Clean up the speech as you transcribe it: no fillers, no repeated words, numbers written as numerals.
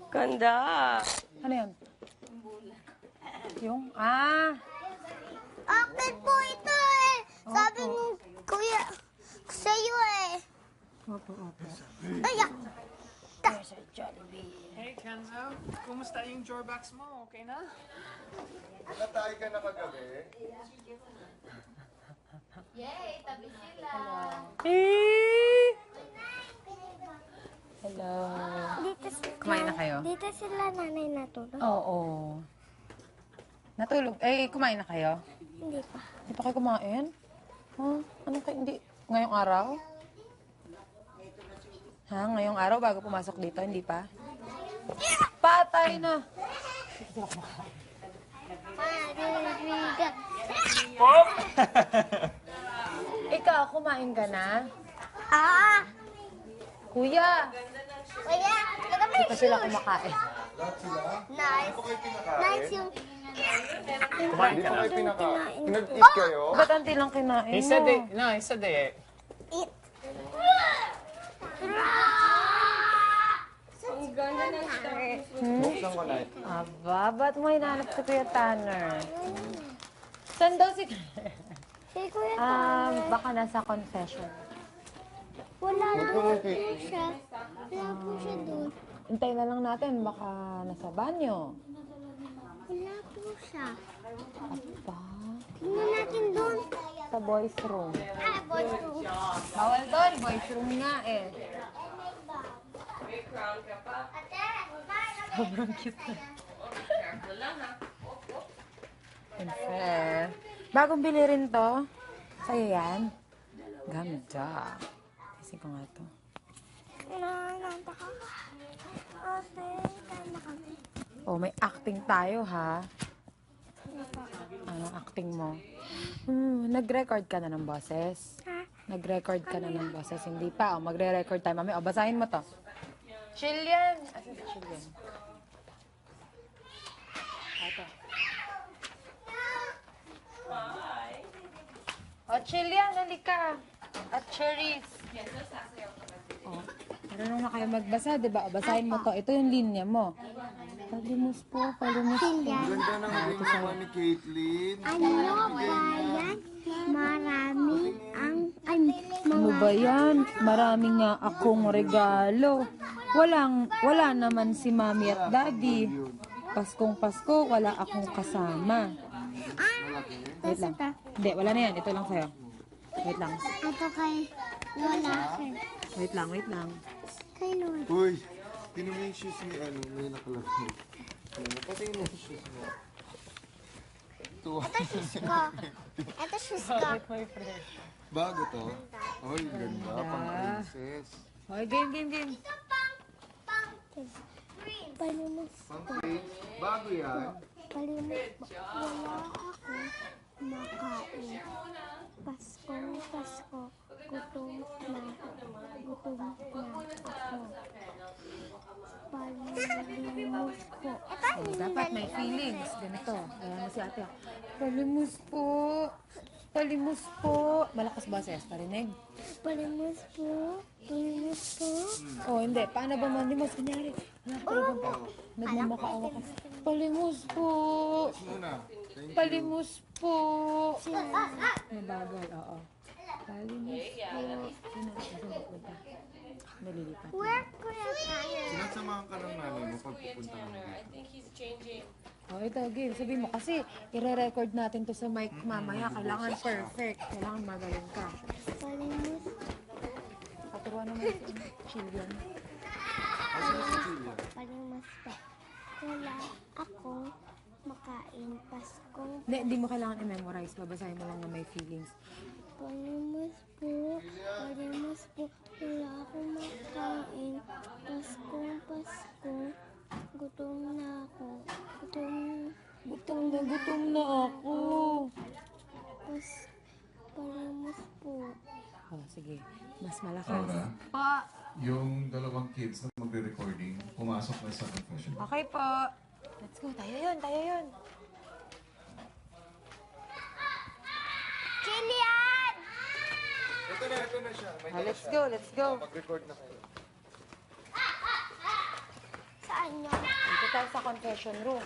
Ganda. Ano yan? Yung? Akin po ito eh. Sabi ni Kuya sa'yo eh. Opo. Ayak. Hey, Kenzo. Kumusta yung Jorbax mo? Okay na? Natay ka na kagabi? Hello. Kumain na kayo? Dito sila nanay natulog. Oo. Natulog. Kumain na kayo? Hindi pa. Hindi pa kayo kumain? Ano kayo? Hindi. Ngayong araw? Ngayong araw bago pumasok dito? Hindi pa? Patay na! Ikaw, kumain ka na? Kuya! Kuya, Hindi pa sila kumakain. nice. Nice yung... Kumain ka na? Ay, Nag-eat kayo? Ba't ang tilang kinain mo? He said it. No, he said it. Eat. Buksan ko na. Aba, ba't mo hinahanap si Kuya Tanner? Saan daw si... Si Kuya Baka nasa confession. wala po siya. Wala po siya doon. Hintay na lang natin, baka nasa banyo. Wala po siya. Aba, Tingnan natin doon. sa boys room. Boys room. Bawal doon, boys room nga eh. Sobrang cute na. Unfair. Bagong bili rin to. Sa'yo yan. Ganda. Kasi ko nga to. Nanta ka. Ate, kain na kami. Oh, may acting tayo ha. Anong acting mo? Nag-record ka na ng boses? Ha? Nag-record ka na ng boses? Hindi pa. Magre-record tayo. Mami, basahin mo to. Chillian! Asan si Chillian? Ito. Chillian, halika. At Cherries. Marunong na kayo magbasa, di ba? Basahin mo to. Ito yung linya mo. Palimus po, palimus po. Ganda ng ginawa ni Caitlyn. Ano ba yan? Marami ang... Ano ba yan? Marami nga akong regalo. Wala naman si Mami at Daddy. Paskong Pasko, wala akong kasama. Wait lang. Hindi, wala na yan. Ito lang sa'yo. Wait lang. Ito kay Lola. Wait lang. Kay Lola. Uy, tinan mo yung shoes ni ano, may nakalagay. Patingin mo yung shoes mo. Tuwa. Ito shoes ko. Ito shoes ko. Bago to. Uy, ganda. Pang princess. Okay, game. Palimus. Pang prince. Bago yan. Palimus po. Wala ako makain. Pasko. Gutom na ako. Palimus po. Dapat may feelings. Ganito. Ayan mo si ate. Palimus po. Malakas boses. Parinig. Palimus po. Oh, hindi. Paano ba manlimos? Kunyari. Nagmamakaawa ka. Palimus po. Muna. Palimus po. May bagay, oo. Palimus po. Sino? Saan pupunta? Nalilipat. Where Kuya Tanner? Sinasamahan ka ng nanay mo pag pupunta ka dito. Oh, ito, game. Sabi mo, kasi i-record natin to sa mic mamaya. Kailangan perfect. Kailangan magaling ka. Palimus. Paturuan naman si Chillian. Palimus po. Wala akong makain. Paskong Hindi mo kailangan i-memorize. Babasahin mo lang na may feelings. Palimus po. Wala akong makain. Paskong Pasko. Gutom na ako. Gutom na ako. Palimus po. Oh, sige. Mas malakas. Yung dalawang kids na magre-recording, pumasok na sa confession. Okay po. Let's go. Tayo yun. Chilian! Ito na siya. May dala Let's siya. go. Mag-record na kayo. Sa tayo sa confession room.